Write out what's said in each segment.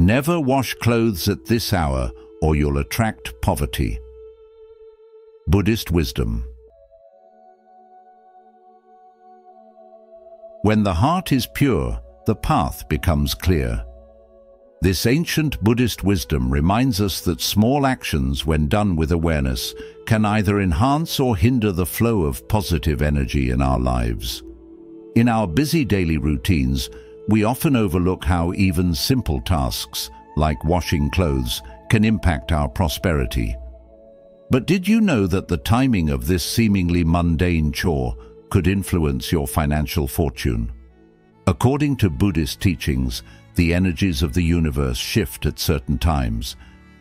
Never wash clothes at this hour or you'll attract poverty. Buddhist wisdom. When the heart is pure, the path becomes clear. This ancient Buddhist wisdom reminds us that small actions, when done with awareness, can either enhance or hinder the flow of positive energy in our lives. In our busy daily routines, we often overlook how even simple tasks, like washing clothes, can impact our prosperity. But did you know that the timing of this seemingly mundane chore could influence your financial fortune? According to Buddhist teachings, the energies of the universe shift at certain times,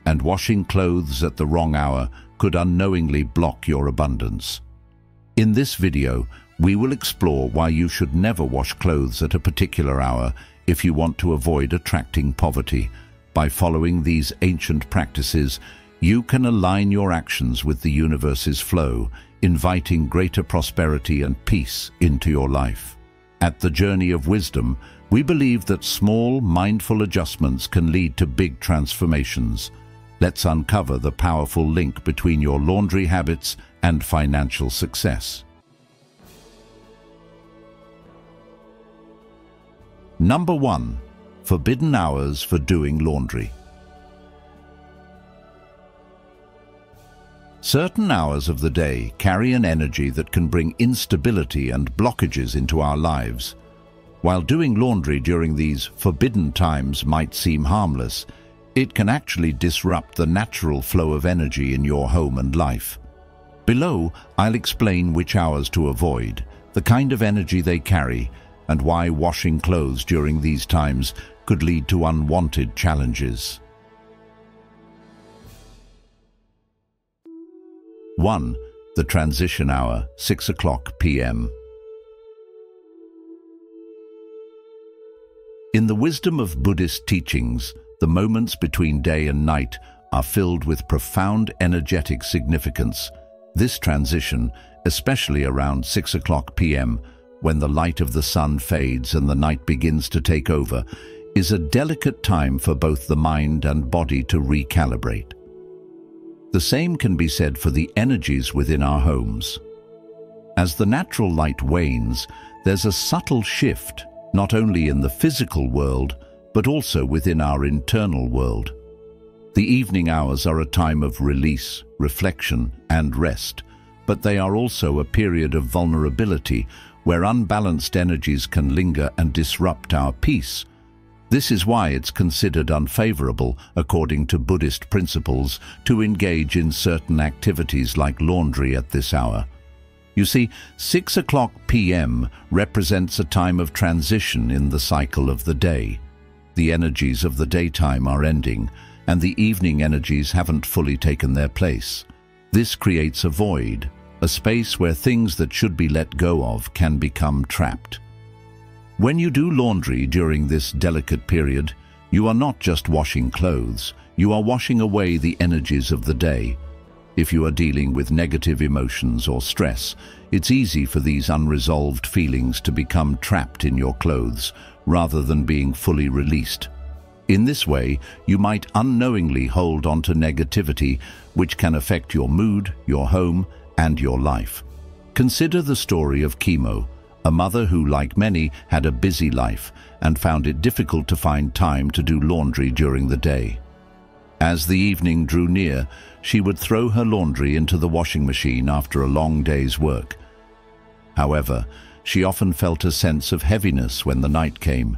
and washing clothes at the wrong hour could unknowingly block your abundance. In this video, we will explore why you should never wash clothes at a particular hour if you want to avoid attracting poverty. By following these ancient practices, you can align your actions with the universe's flow, inviting greater prosperity and peace into your life. At the Journey of Wisdom, we believe that small, mindful adjustments can lead to big transformations. Let's uncover the powerful link between your laundry habits and financial success. Number 1. Forbidden hours for doing laundry. Certain hours of the day carry an energy that can bring instability and blockages into our lives. While doing laundry during these forbidden times might seem harmless, it can actually disrupt the natural flow of energy in your home and life. Below, I'll explain which hours to avoid, the kind of energy they carry, and why washing clothes during these times could lead to unwanted challenges. 1. The transition hour, 6 o'clock p.m. In the wisdom of Buddhist teachings, the moments between day and night are filled with profound energetic significance. This transition, especially around 6 o'clock p.m., when the light of the sun fades and the night begins to take over, is a delicate time for both the mind and body to recalibrate. The same can be said for the energies within our homes. As the natural light wanes, there's a subtle shift, not only in the physical world, but also within our internal world. The evening hours are a time of release, reflection, and rest, but they are also a period of vulnerability where unbalanced energies can linger and disrupt our peace. This is why it's considered unfavorable, according to Buddhist principles, to engage in certain activities like laundry at this hour. You see, 6 o'clock p.m. represents a time of transition in the cycle of the day. The energies of the daytime are ending, and the evening energies haven't fully taken their place. This creates a void, a space where things that should be let go of can become trapped. When you do laundry during this delicate period, you are not just washing clothes, you are washing away the energies of the day. If you are dealing with negative emotions or stress, it's easy for these unresolved feelings to become trapped in your clothes rather than being fully released. In this way, you might unknowingly hold on to negativity, which can affect your mood, your home, and your life. Consider the story of Chemo, a mother who, like many, had a busy life and found it difficult to find time to do laundry during the day. As the evening drew near, she would throw her laundry into the washing machine after a long day's work. However, she often felt a sense of heaviness when the night came.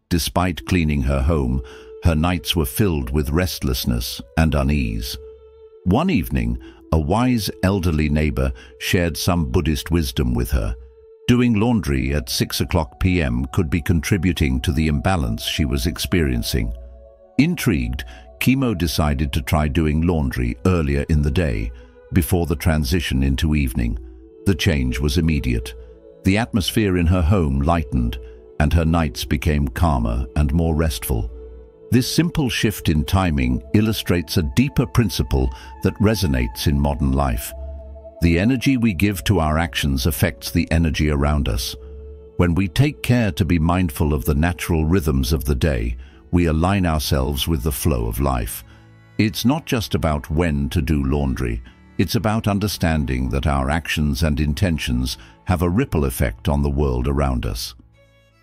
Despite cleaning her home, her nights were filled with restlessness and unease. One evening, a wise elderly neighbor shared some Buddhist wisdom with her. Doing laundry at 6 o'clock p.m. could be contributing to the imbalance she was experiencing. Intrigued, Chemo decided to try doing laundry earlier in the day, before the transition into evening. The change was immediate. The atmosphere in her home lightened, and her nights became calmer and more restful. This simple shift in timing illustrates a deeper principle that resonates in modern life. The energy we give to our actions affects the energy around us. When we take care to be mindful of the natural rhythms of the day, we align ourselves with the flow of life. It's not just about when to do laundry. It's about understanding that our actions and intentions have a ripple effect on the world around us.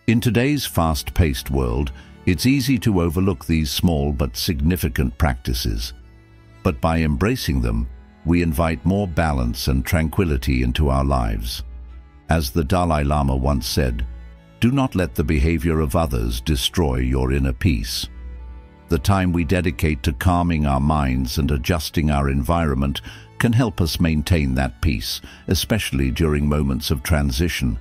In today's fast-paced world, it's easy to overlook these small but significant practices. But by embracing them, we invite more balance and tranquility into our lives. As the Dalai Lama once said, "Do not let the behavior of others destroy your inner peace." The time we dedicate to calming our minds and adjusting our environment can help us maintain that peace, especially during moments of transition.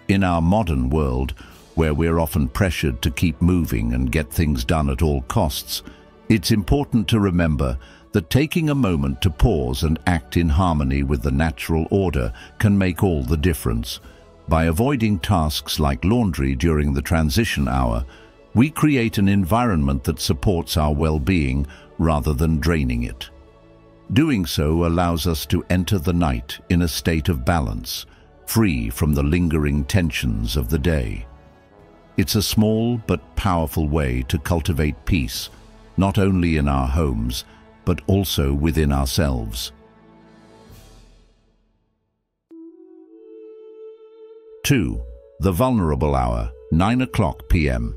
In our modern world, where we're often pressured to keep moving and get things done at all costs, it's important to remember that taking a moment to pause and act in harmony with the natural order can make all the difference. By avoiding tasks like laundry during the transition hour, we create an environment that supports our well-being rather than draining it. Doing so allows us to enter the night in a state of balance, free from the lingering tensions of the day. It's a small but powerful way to cultivate peace, not only in our homes, but also within ourselves. 2. The vulnerable hour, 9 p.m.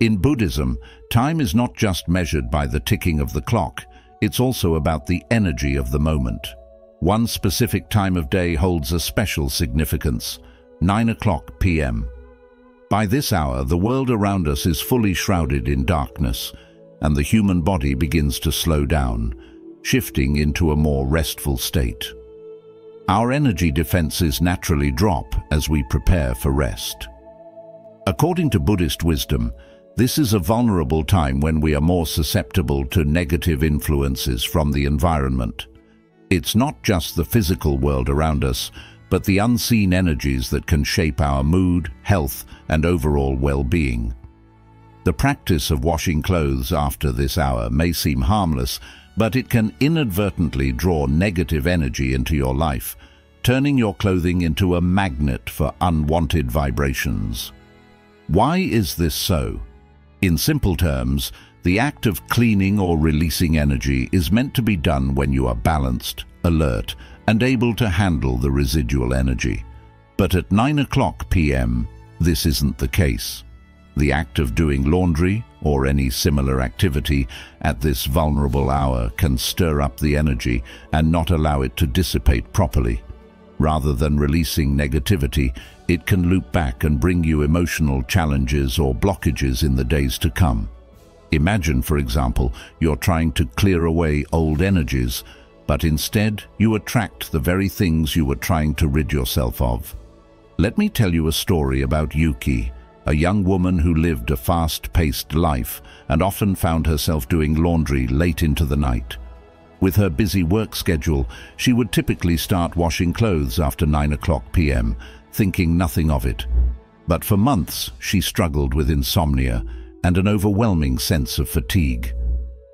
In Buddhism, time is not just measured by the ticking of the clock, it's also about the energy of the moment. One specific time of day holds a special significance, 9 p.m. By this hour, the world around us is fully shrouded in darkness, and the human body begins to slow down, shifting into a more restful state. Our energy defenses naturally drop as we prepare for rest. According to Buddhist wisdom, this is a vulnerable time when we are more susceptible to negative influences from the environment. It's not just the physical world around us, but the unseen energies that can shape our mood, health, and overall well-being. The practice of washing clothes after this hour may seem harmless, but it can inadvertently draw negative energy into your life, turning your clothing into a magnet for unwanted vibrations. Why is this so? In simple terms, the act of cleaning or releasing energy is meant to be done when you are balanced, alert, and able to handle the residual energy. But at 9 p.m., this isn't the case. The act of doing laundry or any similar activity at this vulnerable hour can stir up the energy and not allow it to dissipate properly. Rather than releasing negativity, it can loop back and bring you emotional challenges or blockages in the days to come. Imagine, for example, you're trying to clear away old energies, but instead you attract the very things you were trying to rid yourself of. Let me tell you a story about Yuki, a young woman who lived a fast-paced life and often found herself doing laundry late into the night. With her busy work schedule, she would typically start washing clothes after 9 p.m., thinking nothing of it. But for months, she struggled with insomnia and an overwhelming sense of fatigue.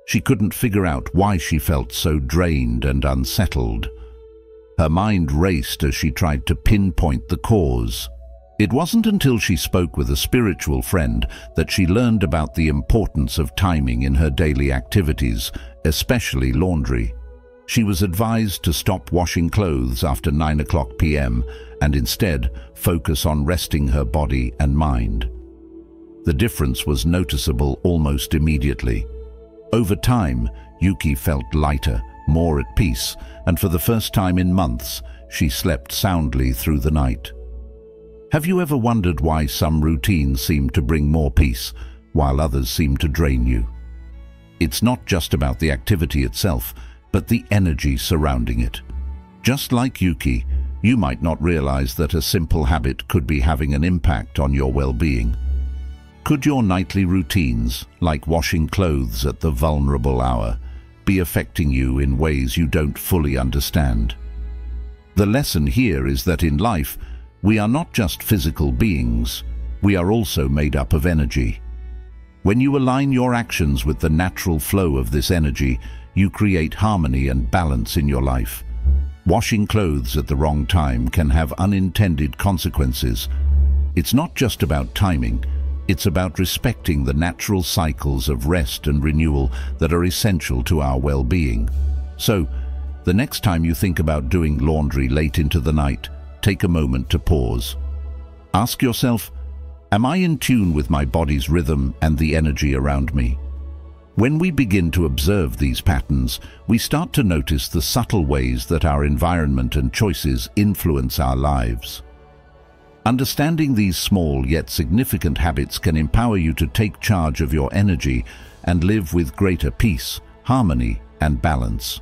She couldn't figure out why she felt so drained and unsettled. Her mind raced as she tried to pinpoint the cause. It wasn't until she spoke with a spiritual friend that she learned about the importance of timing in her daily activities, especially laundry. She was advised to stop washing clothes after 9 p.m. and instead focus on resting her body and mind. The difference was noticeable almost immediately. Over time, Yuki felt lighter, more at peace, and for the first time in months, she slept soundly through the night. Have you ever wondered why some routines seem to bring more peace, while others seem to drain you? It's not just about the activity itself, but the energy surrounding it. Just like Yuki, you might not realize that a simple habit could be having an impact on your well-being. Could your nightly routines, like washing clothes at the vulnerable hour, be affecting you in ways you don't fully understand? The lesson here is that in life, we are not just physical beings, we are also made up of energy. When you align your actions with the natural flow of this energy, you create harmony and balance in your life. Washing clothes at the wrong time can have unintended consequences, It's not just about timing, it's about respecting the natural cycles of rest and renewal that are essential to our well-being. So, the next time you think about doing laundry late into the night, take a moment to pause. Ask yourself, am I in tune with my body's rhythm and the energy around me? When we begin to observe these patterns, we start to notice the subtle ways that our environment and choices influence our lives. Understanding these small yet significant habits can empower you to take charge of your energy and live with greater peace, harmony, and balance.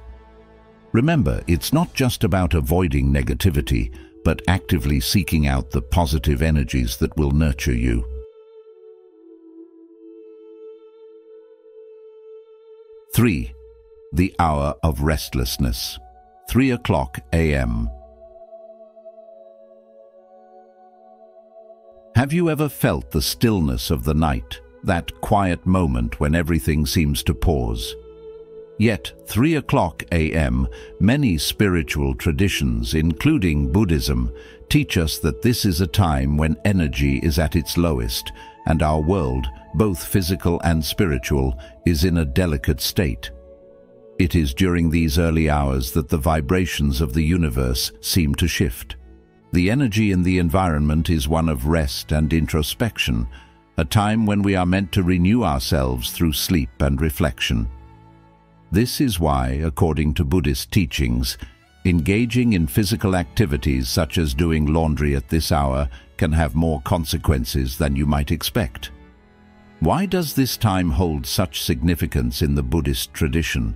Remember, it's not just about avoiding negativity, but actively seeking out the positive energies that will nurture you. 3. The Hour of Restlessness, 3:00 a.m. Have you ever felt the stillness of the night, that quiet moment when everything seems to pause? Yet, 3:00 a.m., many spiritual traditions, including Buddhism, teach us that this is a time when energy is at its lowest, and our world, both physical and spiritual, is in a delicate state. It is during these early hours that the vibrations of the universe seem to shift. The energy in the environment is one of rest and introspection, a time when we are meant to renew ourselves through sleep and reflection. This is why, according to Buddhist teachings, engaging in physical activities such as doing laundry at this hour can have more consequences than you might expect. Why does this time hold such significance in the Buddhist tradition?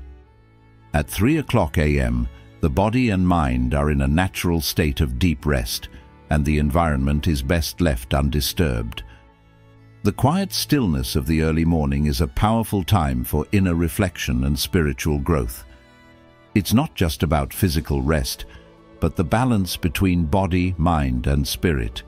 At 3:00 a.m., the body and mind are in a natural state of deep rest, and the environment is best left undisturbed. The quiet stillness of the early morning is a powerful time for inner reflection and spiritual growth. It's not just about physical rest, but the balance between body, mind, and spirit.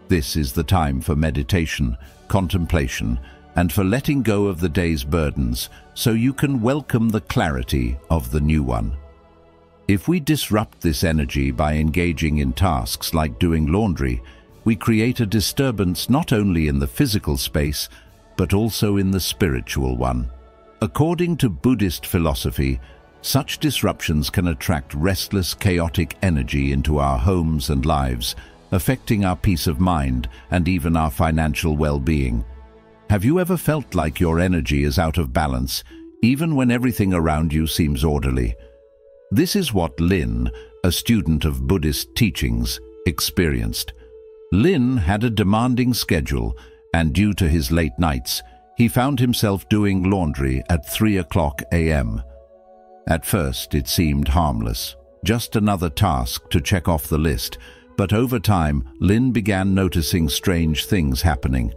This is the time for meditation, contemplation, and for letting go of the day's burdens so you can welcome the clarity of the new one. If we disrupt this energy by engaging in tasks like doing laundry, we create a disturbance not only in the physical space, but also in the spiritual one. According to Buddhist philosophy, such disruptions can attract restless, chaotic energy into our homes and lives, affecting our peace of mind and even our financial well-being. Have you ever felt like your energy is out of balance, even when everything around you seems orderly? This is what Lin, a student of Buddhist teachings, experienced. Lin had a demanding schedule, and due to his late nights, he found himself doing laundry at 3:00 a.m. At first, it seemed harmless, just another task to check off the list, but over time, Lin began noticing strange things happening.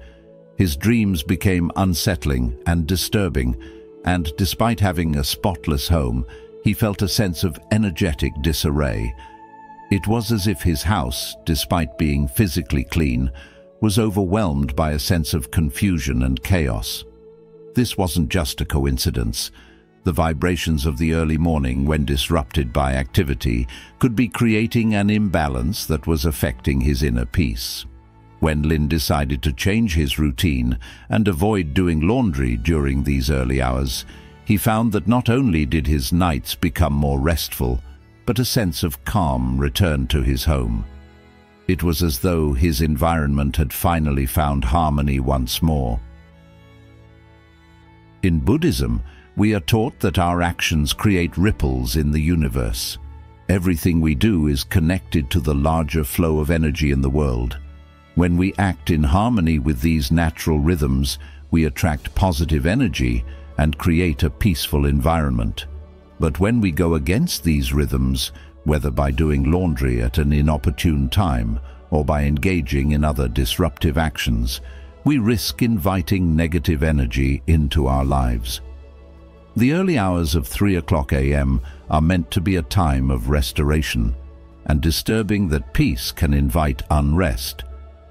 His dreams became unsettling and disturbing, and despite having a spotless home, he felt a sense of energetic disarray. It was as if his house, despite being physically clean, was overwhelmed by a sense of confusion and chaos. This wasn't just a coincidence. The vibrations of the early morning, when disrupted by activity, could be creating an imbalance that was affecting his inner peace. When Lin decided to change his routine and avoid doing laundry during these early hours, he found that not only did his nights become more restful, but a sense of calm returned to his home. It was as though his environment had finally found harmony once more. In Buddhism, we are taught that our actions create ripples in the universe. Everything we do is connected to the larger flow of energy in the world. When we act in harmony with these natural rhythms, we attract positive energy and create a peaceful environment. But when we go against these rhythms, whether by doing laundry at an inopportune time or by engaging in other disruptive actions, we risk inviting negative energy into our lives. The early hours of 3:00 a.m. are meant to be a time of restoration, and disturbing that peace can invite unrest,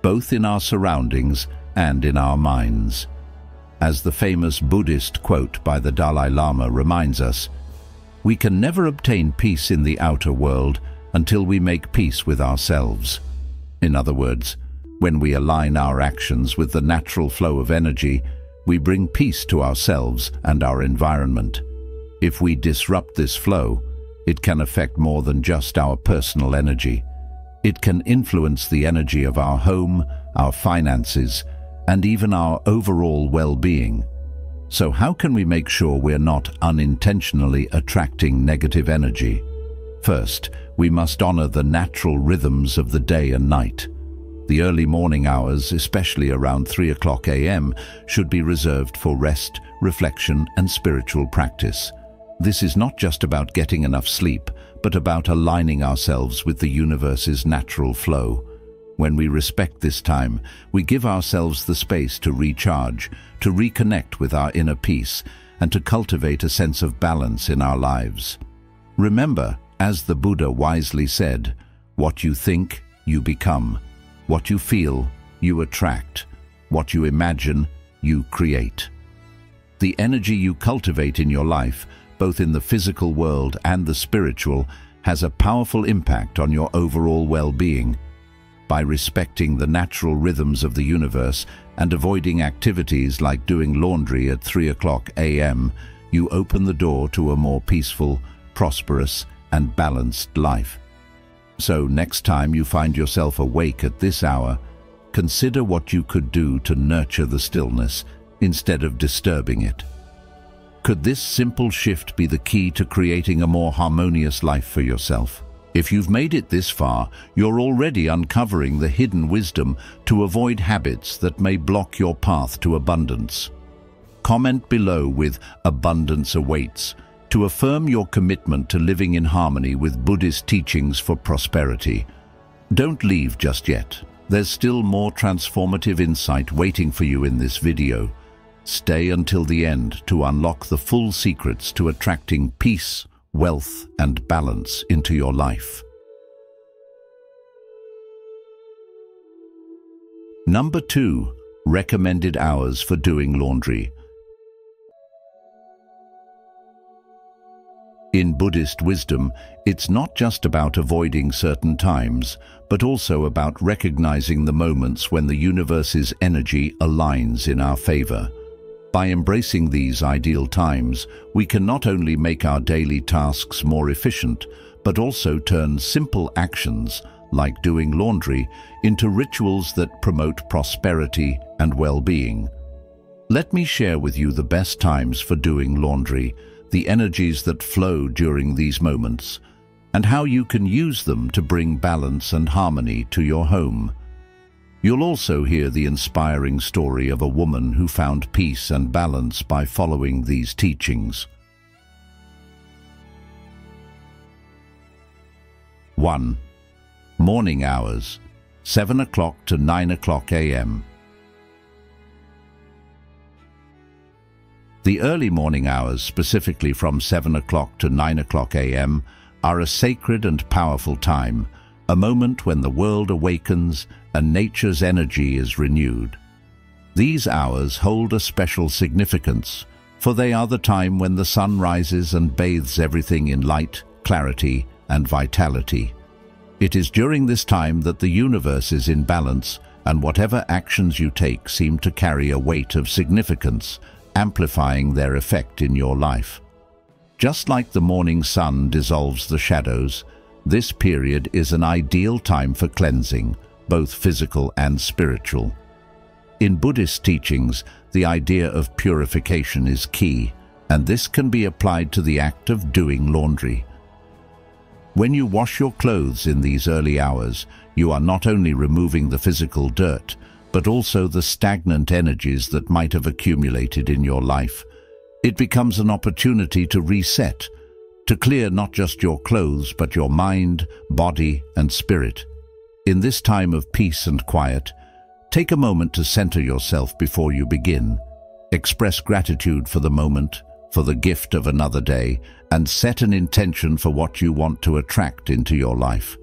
both in our surroundings and in our minds. As the famous Buddhist quote by the Dalai Lama reminds us, "We can never obtain peace in the outer world until we make peace with ourselves." In other words, When we align our actions with the natural flow of energy, we bring peace to ourselves and our environment. If we disrupt this flow, it can affect more than just our personal energy. It can influence the energy of our home, our finances, and even our overall well-being. So how can we make sure we're not unintentionally attracting negative energy? First, we must honor the natural rhythms of the day and night. The early morning hours, especially around 3 a.m., should be reserved for rest, reflection, and spiritual practice. This is not just about getting enough sleep, but about aligning ourselves with the universe's natural flow. When we respect this time, we give ourselves the space to recharge, to reconnect with our inner peace, and to cultivate a sense of balance in our lives. Remember, as the Buddha wisely said, what you think, you become. What you feel, you attract. What you imagine, you create. The energy you cultivate in your life, both in the physical world and the spiritual, has a powerful impact on your overall well-being. By respecting the natural rhythms of the universe and avoiding activities like doing laundry at 3 a.m., you open the door to a more peaceful, prosperous, and balanced life. So next time you find yourself awake at this hour, consider what you could do to nurture the stillness instead of disturbing it. Could this simple shift be the key to creating a more harmonious life for yourself? If you've made it this far, you're already uncovering the hidden wisdom to avoid habits that may block your path to abundance. Comment below with "Abundance awaits" to affirm your commitment to living in harmony with Buddhist teachings for prosperity. Don't leave just yet. There's still more transformative insight waiting for you in this video. Stay until the end to unlock the full secrets to attracting peace, wealth, and balance into your life. Number 2. Recommended hours for doing laundry. In Buddhist wisdom, it's not just about avoiding certain times, but also about recognizing the moments when the universe's energy aligns in our favor. By embracing these ideal times, we can not only make our daily tasks more efficient, but also turn simple actions, like doing laundry, into rituals that promote prosperity and well-being. Let me share with you the best times for doing laundry, the energies that flow during these moments, and how you can use them to bring balance and harmony to your home. You'll also hear the inspiring story of a woman who found peace and balance by following these teachings. 1. Morning hours, 7 to 9 a.m. The early morning hours, specifically from 7 to 9 a.m., are a sacred and powerful time, a moment when the world awakens and nature's energy is renewed. These hours hold a special significance, for they are the time when the sun rises and bathes everything in light, clarity, and vitality. It is during this time that the universe is in balance, and whatever actions you take seem to carry a weight of significance, amplifying their effect in your life. Just like the morning sun dissolves the shadows, this period is an ideal time for cleansing, both physical and spiritual. In Buddhist teachings, the idea of purification is key, and this can be applied to the act of doing laundry. When you wash your clothes in these early hours, you are not only removing the physical dirt, but also the stagnant energies that might have accumulated in your life. It becomes an opportunity to reset, to clear not just your clothes, but your mind, body, and spirit. In this time of peace and quiet, take a moment to center yourself before you begin. Express gratitude for the moment, for the gift of another day, and set an intention for what you want to attract into your life.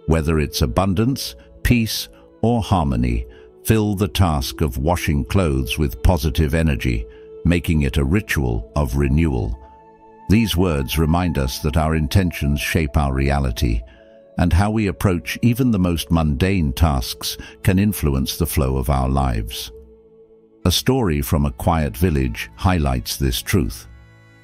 Whether it's abundance, peace, or harmony, fill the task of washing clothes with positive energy, making it a ritual of renewal. These words remind us that our intentions shape our reality, and how we approach even the most mundane tasks can influence the flow of our lives. A story from a quiet village highlights this truth.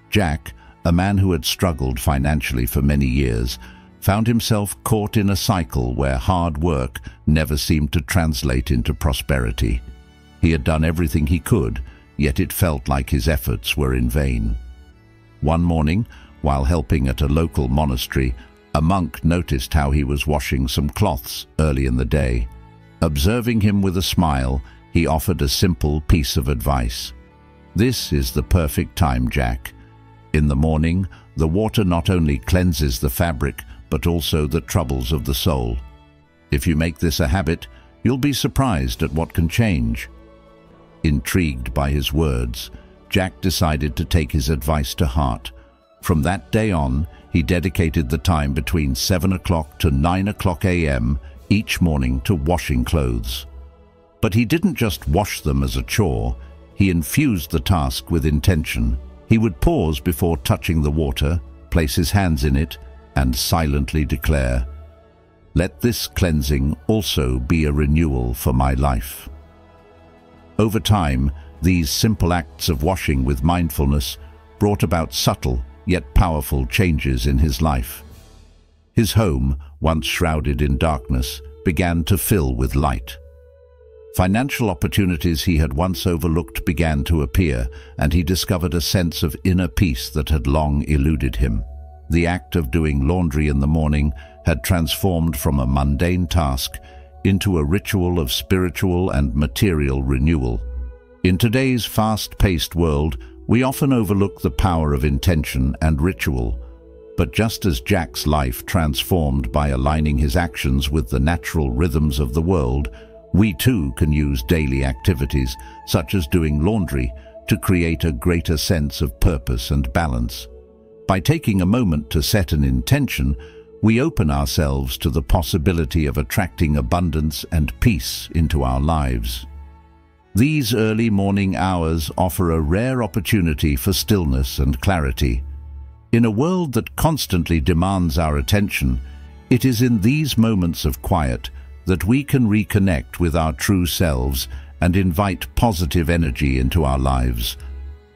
Jack, a man who had struggled financially for many years, found himself caught in a cycle where hard work never seemed to translate into prosperity. He had done everything he could, yet it felt like his efforts were in vain. One morning, while helping at a local monastery, a monk noticed how he was washing some cloths early in the day. Observing him with a smile, he offered a simple piece of advice. "This is the perfect time, Jack. In the morning, the water not only cleanses the fabric, but also the troubles of the soul. If you make this a habit, you'll be surprised at what can change." Intrigued by his words, Jack decided to take his advice to heart. From that day on, he dedicated the time between 7 o'clock to 9 o'clock a.m. each morning to washing clothes. But he didn't just wash them as a chore, he infused the task with intention. He would pause before touching the water, place his hands in it, and silently declare, "Let this cleansing also be a renewal for my life." Over time, these simple acts of washing with mindfulness brought about subtle yet powerful changes in his life. His home, once shrouded in darkness, began to fill with light. Financial opportunities he had once overlooked began to appear, and he discovered a sense of inner peace that had long eluded him. The act of doing laundry in the morning had transformed from a mundane task into a ritual of spiritual and material renewal. In today's fast-paced world, we often overlook the power of intention and ritual. But just as Jack's life transformed by aligning his actions with the natural rhythms of the world, we too can use daily activities, such as doing laundry, to create a greater sense of purpose and balance. By taking a moment to set an intention, we open ourselves to the possibility of attracting abundance and peace into our lives. These early morning hours offer a rare opportunity for stillness and clarity. In a world that constantly demands our attention, it is in these moments of quiet that we can reconnect with our true selves and invite positive energy into our lives.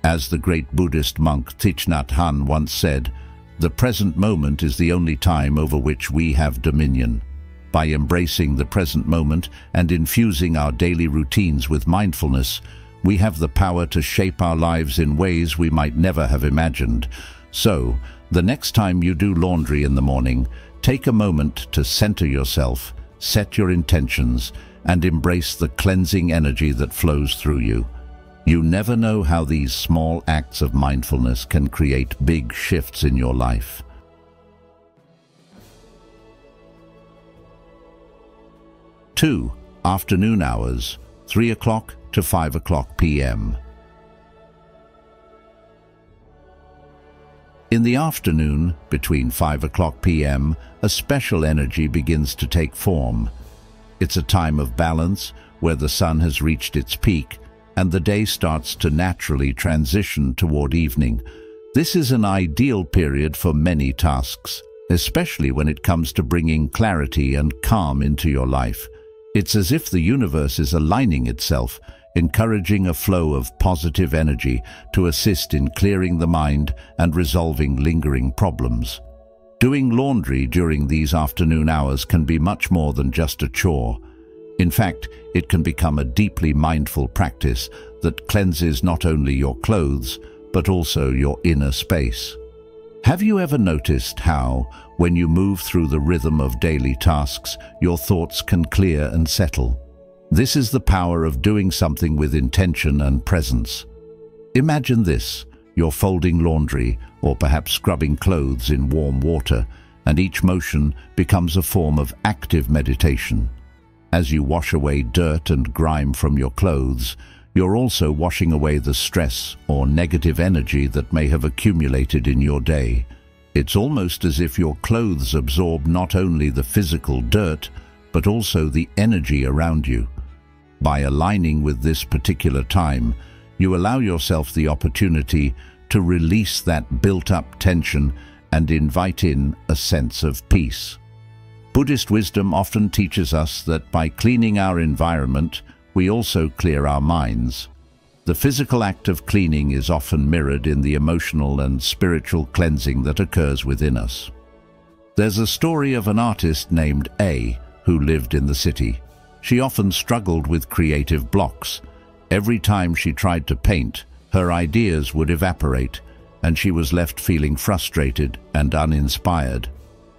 As the great Buddhist monk Thich Nhat Hanh once said, "The present moment is the only time over which we have dominion." By embracing the present moment and infusing our daily routines with mindfulness, we have the power to shape our lives in ways we might never have imagined. So, the next time you do laundry in the morning, take a moment to center yourself, set your intentions, and embrace the cleansing energy that flows through you. You never know how these small acts of mindfulness can create big shifts in your life. 2. Afternoon hours, 3 o'clock to 5 o'clock p.m. In the afternoon, between 5 o'clock p.m., a special energy begins to take form. It's a time of balance where the sun has reached its peak and the day starts to naturally transition toward evening. This is an ideal period for many tasks, especially when it comes to bringing clarity and calm into your life. It's as if the universe is aligning itself, encouraging a flow of positive energy to assist in clearing the mind and resolving lingering problems. Doing laundry during these afternoon hours can be much more than just a chore. In fact, it can become a deeply mindful practice that cleanses not only your clothes, but also your inner space. Have you ever noticed how, when you move through the rhythm of daily tasks, your thoughts can clear and settle? This is the power of doing something with intention and presence. Imagine this: you're folding laundry or perhaps scrubbing clothes in warm water, and each motion becomes a form of active meditation. As you wash away dirt and grime from your clothes, you're also washing away the stress or negative energy that may have accumulated in your day. It's almost as if your clothes absorb not only the physical dirt, but also the energy around you. By aligning with this particular time, you allow yourself the opportunity to release that built-up tension and invite in a sense of peace. Buddhist wisdom often teaches us that by cleaning our environment, we also clear our minds. The physical act of cleaning is often mirrored in the emotional and spiritual cleansing that occurs within us. There's a story of an artist named A who lived in the city. She often struggled with creative blocks. Every time she tried to paint, her ideas would evaporate, and she was left feeling frustrated and uninspired.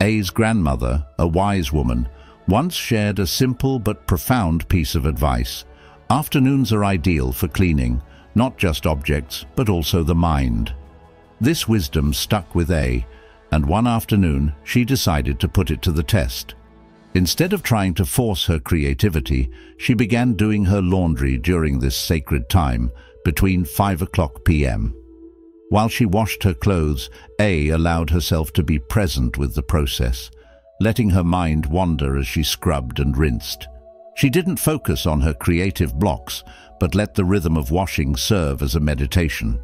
A's grandmother, a wise woman, once shared a simple but profound piece of advice. Afternoons are ideal for cleaning, not just objects, but also the mind. This wisdom stuck with A, and one afternoon she decided to put it to the test. Instead of trying to force her creativity, she began doing her laundry during this sacred time, between 5 p.m. While she washed her clothes, A allowed herself to be present with the process, letting her mind wander as she scrubbed and rinsed. She didn't focus on her creative blocks, but let the rhythm of washing serve as a meditation.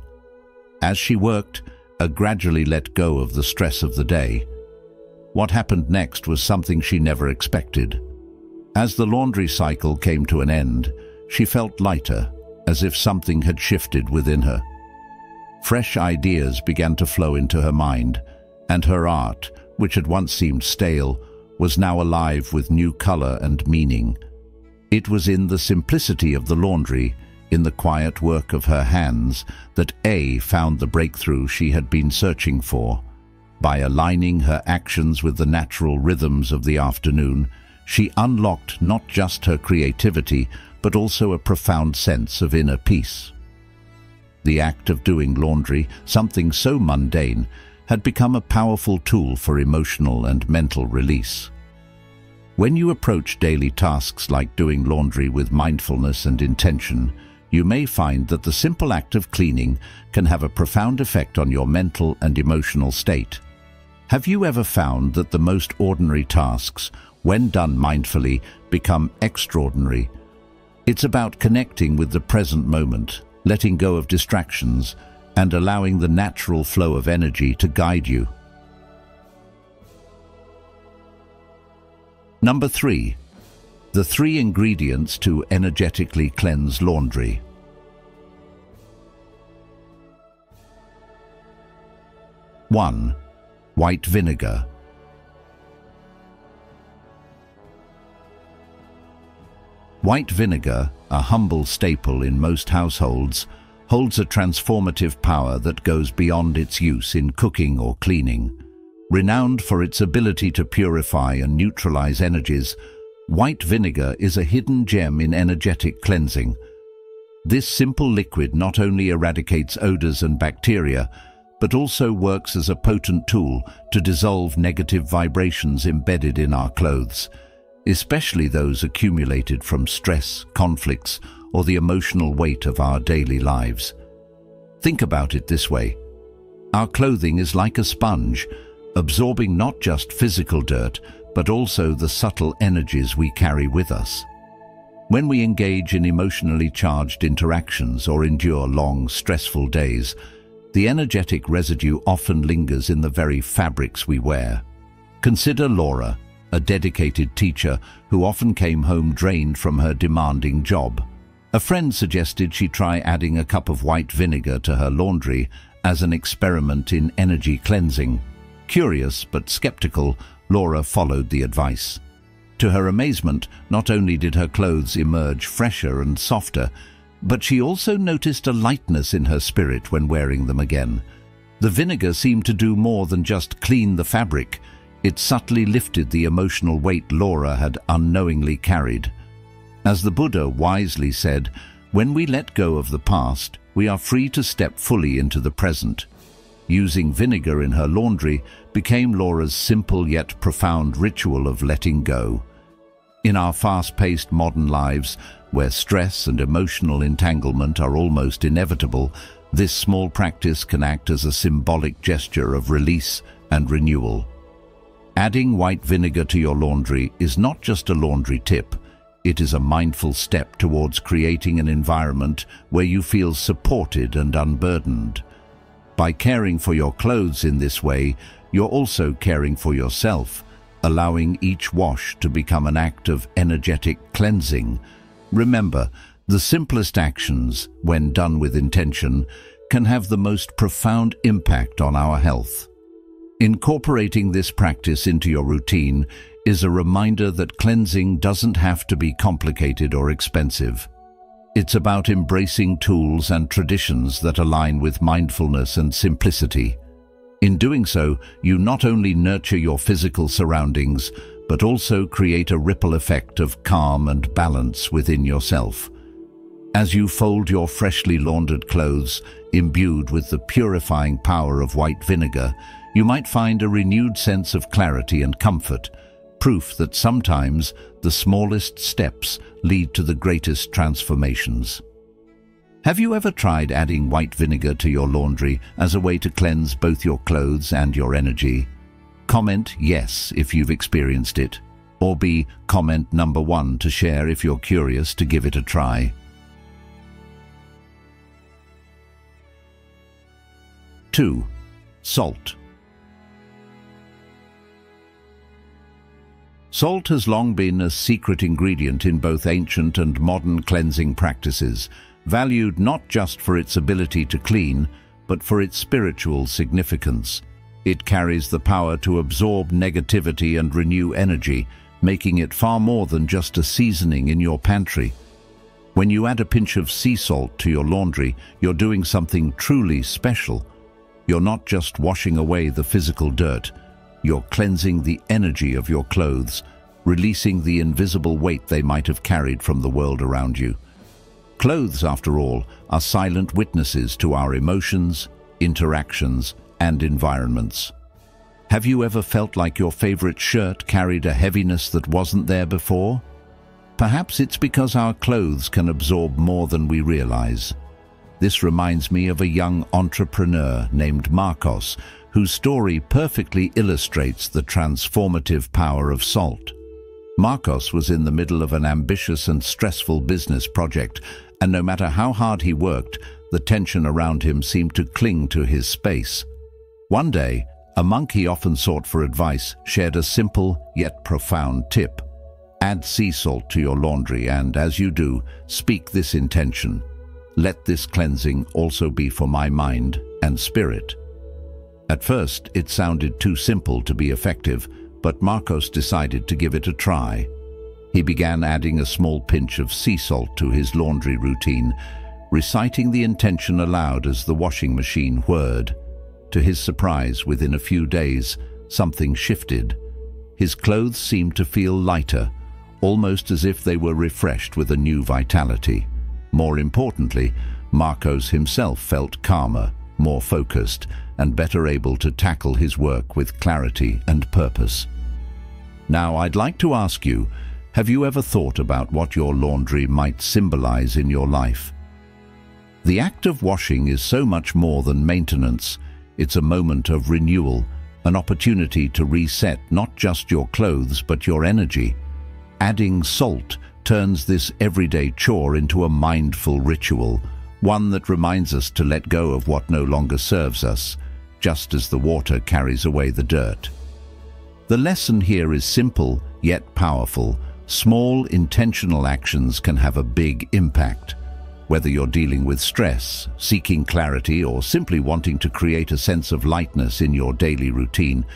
As she worked, A gradually let go of the stress of the day. What happened next was something she never expected. As the laundry cycle came to an end, she felt lighter, as if something had shifted within her. Fresh ideas began to flow into her mind, and her art, which had once seemed stale, was now alive with new color and meaning. It was in the simplicity of the laundry, in the quiet work of her hands, that A found the breakthrough she had been searching for. By aligning her actions with the natural rhythms of the afternoon, she unlocked not just her creativity, but also a profound sense of inner peace. The act of doing laundry, something so mundane, had become a powerful tool for emotional and mental release. When you approach daily tasks like doing laundry with mindfulness and intention, you may find that the simple act of cleaning can have a profound effect on your mental and emotional state. Have you ever found that the most ordinary tasks, when done mindfully, become extraordinary? It's about connecting with the present moment, letting go of distractions, and allowing the natural flow of energy to guide you. Number 3. The 3 ingredients to energetically cleanse laundry. 1. White vinegar. White vinegar, a humble staple in most households, holds a transformative power that goes beyond its use in cooking or cleaning. Renowned for its ability to purify and neutralize energies, white vinegar is a hidden gem in energetic cleansing. This simple liquid not only eradicates odors and bacteria, but also works as a potent tool to dissolve negative vibrations embedded in our clothes, especially those accumulated from stress, conflicts, or the emotional weight of our daily lives. Think about it this way. Our clothing is like a sponge, absorbing not just physical dirt, but also the subtle energies we carry with us. When we engage in emotionally charged interactions or endure long, stressful days, the energetic residue often lingers in the very fabrics we wear. Consider Laura, a dedicated teacher who often came home drained from her demanding job. A friend suggested she try adding a cup of white vinegar to her laundry as an experiment in energy cleansing. Curious but skeptical, Laura followed the advice. To her amazement, not only did her clothes emerge fresher and softer, but she also noticed a lightness in her spirit when wearing them again. The vinegar seemed to do more than just clean the fabric. It subtly lifted the emotional weight Laura had unknowingly carried. As the Buddha wisely said, when we let go of the past, we are free to step fully into the present. Using vinegar in her laundry became Laura's simple yet profound ritual of letting go. In our fast-paced modern lives, where stress and emotional entanglement are almost inevitable, this small practice can act as a symbolic gesture of release and renewal. Adding white vinegar to your laundry is not just a laundry tip. It is a mindful step towards creating an environment where you feel supported and unburdened. By caring for your clothes in this way, you're also caring for yourself, allowing each wash to become an act of energetic cleansing. Remember, the simplest actions, when done with intention, can have the most profound impact on our health. Incorporating this practice into your routine is a reminder that cleansing doesn't have to be complicated or expensive. It's about embracing tools and traditions that align with mindfulness and simplicity. In doing so, you not only nurture your physical surroundings, but also create a ripple effect of calm and balance within yourself. As you fold your freshly laundered clothes, imbued with the purifying power of white vinegar, you might find a renewed sense of clarity and comfort, proof that sometimes the smallest steps lead to the greatest transformations. Have you ever tried adding white vinegar to your laundry as a way to cleanse both your clothes and your energy? Comment yes if you've experienced it, or be comment number 1 to share if you're curious to give it a try. 2. Salt. Salt has long been a secret ingredient in both ancient and modern cleansing practices, valued not just for its ability to clean, but for its spiritual significance. It carries the power to absorb negativity and renew energy, making it far more than just a seasoning in your pantry. When you add a pinch of sea salt to your laundry, you're doing something truly special. You're not just washing away the physical dirt, you're cleansing the energy of your clothes, releasing the invisible weight they might have carried from the world around you. Clothes, after all, are silent witnesses to our emotions, interactions, and environments. Have you ever felt like your favorite shirt carried a heaviness that wasn't there before? Perhaps it's because our clothes can absorb more than we realize. This reminds me of a young entrepreneur named Marcos, whose story perfectly illustrates the transformative power of salt. Marcos was in the middle of an ambitious and stressful business project, and no matter how hard he worked, the tension around him seemed to cling to his space. One day, a monk he often sought for advice shared a simple yet profound tip. Add sea salt to your laundry and, as you do, speak this intention. Let this cleansing also be for my mind and spirit. At first, it sounded too simple to be effective, but Marcos decided to give it a try. He began adding a small pinch of sea salt to his laundry routine, reciting the intention aloud as the washing machine whirred. To his surprise, within a few days, something shifted. His clothes seemed to feel lighter, almost as if they were refreshed with a new vitality. More importantly, Marcos himself felt calmer, more focused, and better able to tackle his work with clarity and purpose. Now, I'd like to ask you, have you ever thought about what your laundry might symbolize in your life? The act of washing is so much more than maintenance. It's a moment of renewal, an opportunity to reset not just your clothes but your energy. Adding salt turns this everyday chore into a mindful ritual, one that reminds us to let go of what no longer serves us, just as the water carries away the dirt. The lesson here is simple yet powerful. Small, intentional actions can have a big impact. Whether you're dealing with stress, seeking clarity, or simply wanting to create a sense of lightness in your daily routine,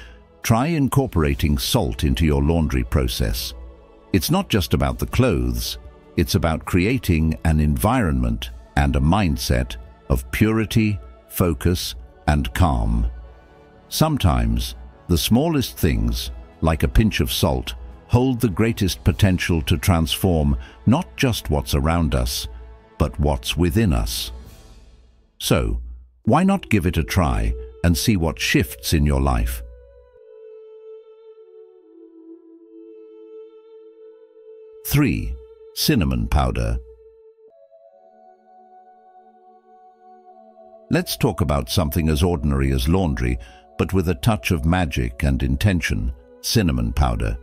try incorporating salt into your laundry process. It's not just about the clothes, it's about creating an environment and a mindset of purity, focus, and calm. Sometimes, the smallest things, like a pinch of salt, hold the greatest potential to transform not just what's around us, but what's within us. So, why not give it a try and see what shifts in your life? 3. Cinnamon powder. Let's talk about something as ordinary as laundry, but with a touch of magic and intention: cinnamon powder.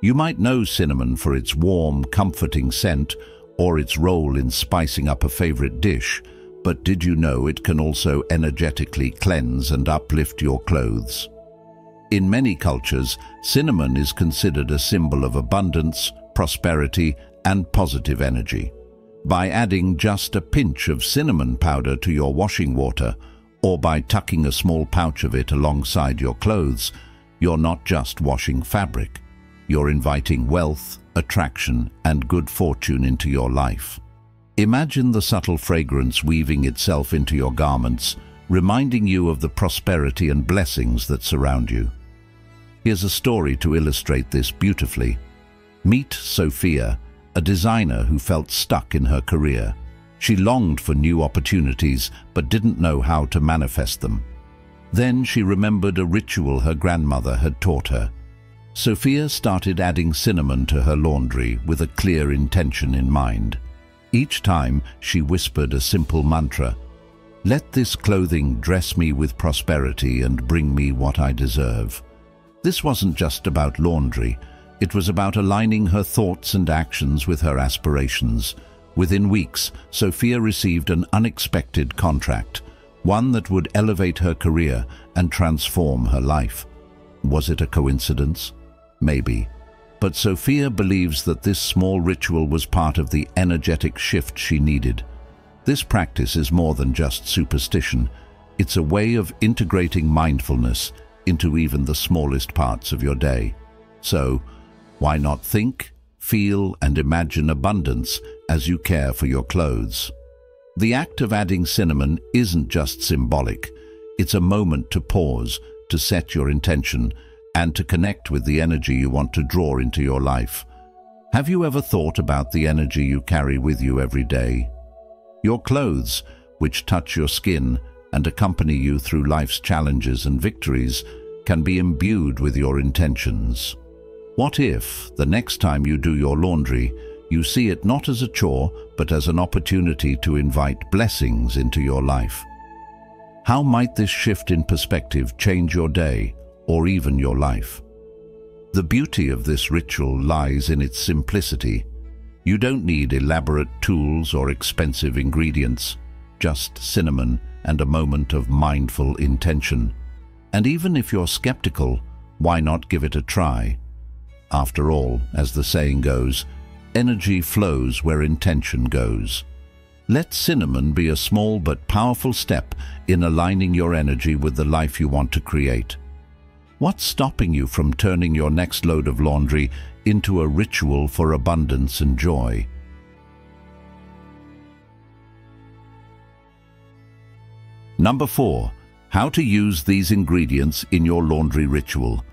You might know cinnamon for its warm, comforting scent, or its role in spicing up a favorite dish, but did you know it can also energetically cleanse and uplift your clothes? In many cultures, cinnamon is considered a symbol of abundance, prosperity, and positive energy. By adding just a pinch of cinnamon powder to your washing water, or by tucking a small pouch of it alongside your clothes, you're not just washing fabric. You're inviting wealth, attraction, and good fortune into your life. Imagine the subtle fragrance weaving itself into your garments, reminding you of the prosperity and blessings that surround you. Here's a story to illustrate this beautifully. Meet Sophia, a designer who felt stuck in her career. She longed for new opportunities but didn't know how to manifest them. Then she remembered a ritual her grandmother had taught her. Sophia started adding cinnamon to her laundry with a clear intention in mind. Each time she whispered a simple mantra, "Let this clothing dress me with prosperity and bring me what I deserve." This wasn't just about laundry. It was about aligning her thoughts and actions with her aspirations. Within weeks, Sophia received an unexpected contract, one that would elevate her career and transform her life. Was it a coincidence? Maybe. But Sophia believes that this small ritual was part of the energetic shift she needed. This practice is more than just superstition. It's a way of integrating mindfulness into even the smallest parts of your day. So, why not think, feel, and imagine abundance as you care for your clothes? The act of adding cinnamon isn't just symbolic. It's a moment to pause, to set your intention, and to connect with the energy you want to draw into your life. Have you ever thought about the energy you carry with you every day? Your clothes, which touch your skin and accompany you through life's challenges and victories, can be imbued with your intentions. What if, the next time you do your laundry, you see it not as a chore, but as an opportunity to invite blessings into your life? How might this shift in perspective change your day, or even your life? The beauty of this ritual lies in its simplicity. You don't need elaborate tools or expensive ingredients, just cinnamon and a moment of mindful intention. And even if you're skeptical, why not give it a try? After all, as the saying goes, energy flows where intention goes. Let cinnamon be a small but powerful step in aligning your energy with the life you want to create. What's stopping you from turning your next load of laundry into a ritual for abundance and joy? Number 4. How to use these ingredients in your laundry ritual.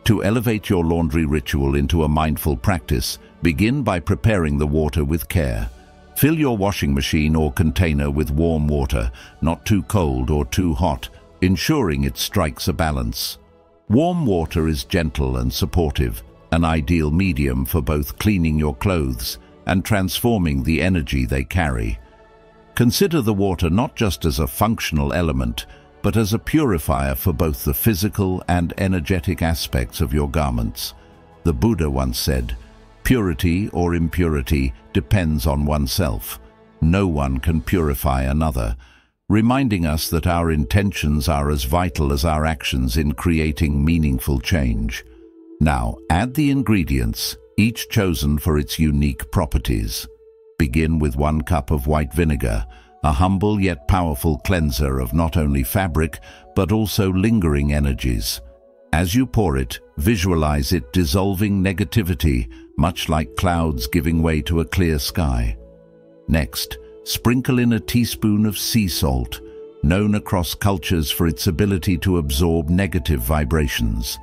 To elevate your laundry ritual into a mindful practice, begin by preparing the water with care. Fill your washing machine or container with warm water, not too cold or too hot, ensuring it strikes a balance. Warm water is gentle and supportive, an ideal medium for both cleaning your clothes and transforming the energy they carry. Consider the water not just as a functional element, but as a purifier for both the physical and energetic aspects of your garments. The Buddha once said, "Purity or impurity depends on oneself. No one can purify another," reminding us that our intentions are as vital as our actions in creating meaningful change. Now, add the ingredients, each chosen for its unique properties. Begin with 1 cup of white vinegar, a humble yet powerful cleanser of not only fabric, but also lingering energies. As you pour it, visualize it dissolving negativity, much like clouds giving way to a clear sky. Next, sprinkle in a teaspoon of sea salt, known across cultures for its ability to absorb negative vibrations.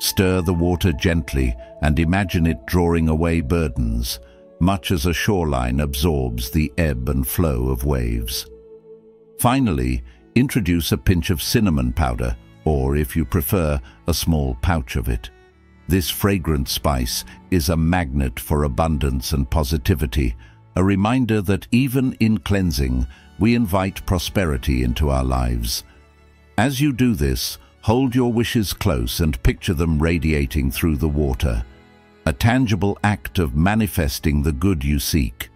Stir the water gently and imagine it drawing away burdens, much as a shoreline absorbs the ebb and flow of waves. Finally, introduce a pinch of cinnamon powder, or if you prefer, a small pouch of it. This fragrant spice is a magnet for abundance and positivity, a reminder that even in cleansing, we invite prosperity into our lives. As you do this, hold your wishes close and picture them radiating through the water, a tangible act of manifesting the good you seek.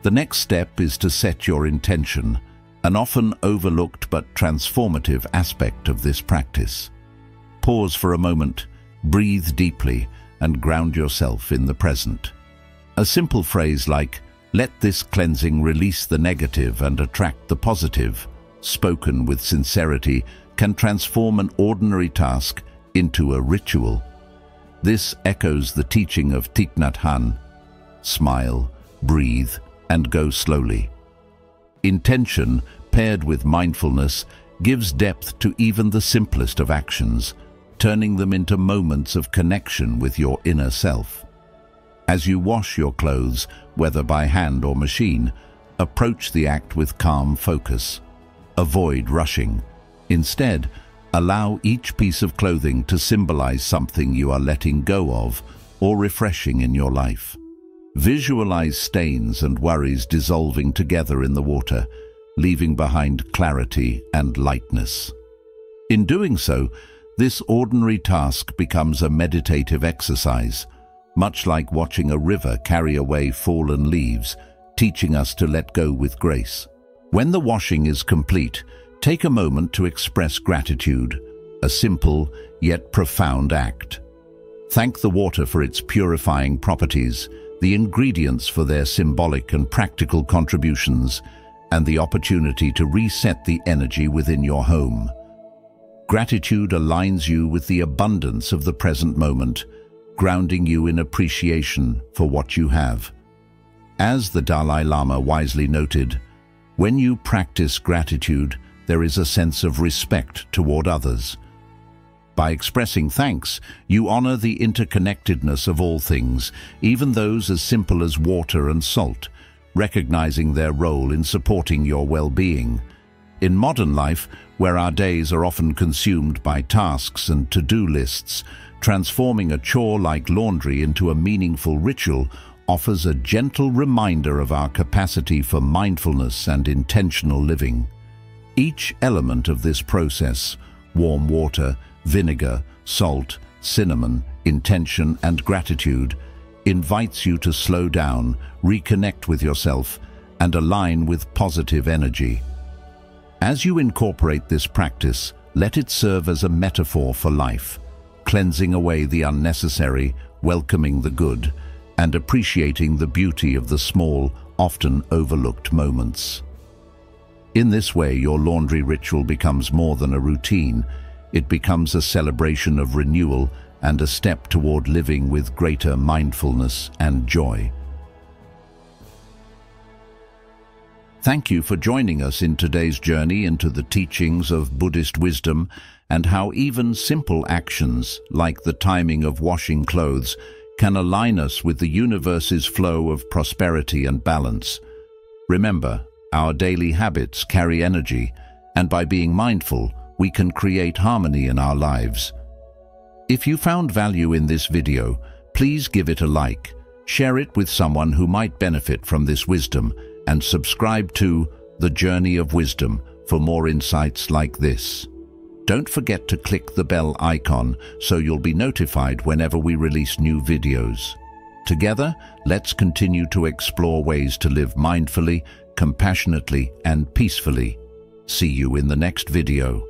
The next step is to set your intention. an often overlooked but transformative aspect of this practice. Pause for a moment, breathe deeply, and ground yourself in the present. A simple phrase like, "Let this cleansing release the negative and attract the positive," spoken with sincerity, can transform an ordinary task into a ritual. This echoes the teaching of Thich Nhat Hanh: smile, breathe, and go slowly. Intention, paired with mindfulness, gives depth to even the simplest of actions, turning them into moments of connection with your inner self. As you wash your clothes, whether by hand or machine, approach the act with calm focus. Avoid rushing. Instead, allow each piece of clothing to symbolize something you are letting go of or refreshing in your life. Visualize stains and worries dissolving together in the water, leaving behind clarity and lightness. In doing so, this ordinary task becomes a meditative exercise, much like watching a river carry away fallen leaves, teaching us to let go with grace. When the washing is complete, take a moment to express gratitude, a simple yet profound act. Thank the water for its purifying properties, the ingredients for their symbolic and practical contributions, and the opportunity to reset the energy within your home. Gratitude aligns you with the abundance of the present moment, grounding you in appreciation for what you have. As the Dalai Lama wisely noted, when you practice gratitude, there is a sense of respect toward others. By expressing thanks, you honor the interconnectedness of all things, even those as simple as water and salt, recognizing their role in supporting your well-being. In modern life, where our days are often consumed by tasks and to-do lists, transforming a chore like laundry into a meaningful ritual offers a gentle reminder of our capacity for mindfulness and intentional living. Each element of this process, warm water, vinegar, salt, cinnamon, intention, and gratitude, invites you to slow down, reconnect with yourself, and align with positive energy. As you incorporate this practice, let it serve as a metaphor for life, cleansing away the unnecessary, welcoming the good, and appreciating the beauty of the small, often overlooked moments. In this way, your laundry ritual becomes more than a routine. It becomes a celebration of renewal and a step toward living with greater mindfulness and joy. Thank you for joining us in today's journey into the teachings of Buddhist wisdom and how even simple actions, like the timing of washing clothes, can align us with the universe's flow of prosperity and balance. Remember, our daily habits carry energy, and by being mindful, we can create harmony in our lives. If you found value in this video, please give it a like, share it with someone who might benefit from this wisdom, and subscribe to The Journey of Wisdom for more insights like this. Don't forget to click the bell icon so you'll be notified whenever we release new videos. Together, let's continue to explore ways to live mindfully, compassionately, and peacefully. See you in the next video.